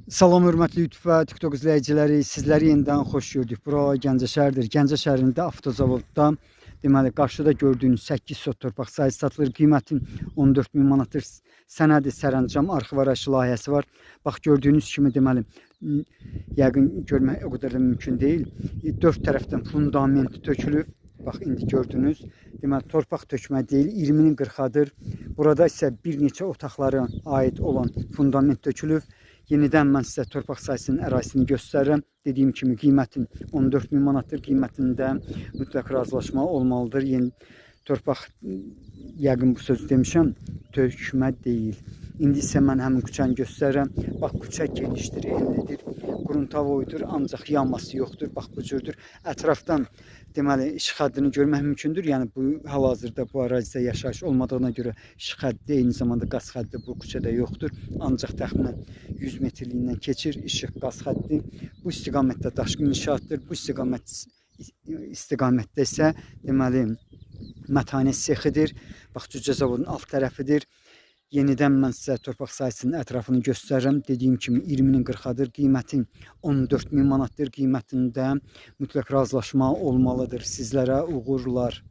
Salam hörmətli YouTube və TikTok izləyiciləri, sizləri yenidən xoş gördük. Bura Gəncə şəhəridir. Gəncə şəhərində avtozavodda deməli qarşıda gördüyünüz 8 sot torpaq sahəsi satılır. Qiymətin 14 min manatdır. Sənədi sərəncam arxiv arayışı layihəsi var. Bax gördüyünüz kimi deməli yəqin görmək o qədər də mümkün deyil. 4 tərəfdən fundament tökülüb. Bax indi gördünüz. Deməli torpaq tökmə deyil, 20-nin 40-adır. Burada isə bir neçə otaqlara aid olan fundament tökülüb. Yenidən mən sizə torpaq sahəsinin ərazisini göstərirəm. Dediyim kimi qiymətin 14 min manatdır. Qiymətində mütləq razılaşma olmalıdır. Yeni torpaq, yəqin bu sözü demişəm, tökmə deyil. İndi isə mən həmin küçəni göstərirəm. Bax küçə genişdir, enlidir, qruntavoydur, ancaq yanması yoxdur. Bax bu cürdür. Ətrafdan deməli işıq xəttini görmək mümkündür. Yəni bu hal-hazırda bu ərazidə yaşayış olmadığına görə işıq xətti, eyni zamanda qaz xətti bu küçədə yoxdur. Ancaq təxminən 100 metrliyindən keçir işıq qaz xətti. Bu istiqamətdə daşqın inşaatdır. Bu istiqamətdə isə deməli mətanət sexidir. Bax cücə zavodunun alt tərəfidir. Yenidən mən sizə torpaq sahəsinin ətrafını göstərirəm. Dediyim kimi 20-nin 40-adır. Qiymətin 14 min manatdır. Qiymətində mütləq razılaşma olmalıdır. Sizlərə uğurlar.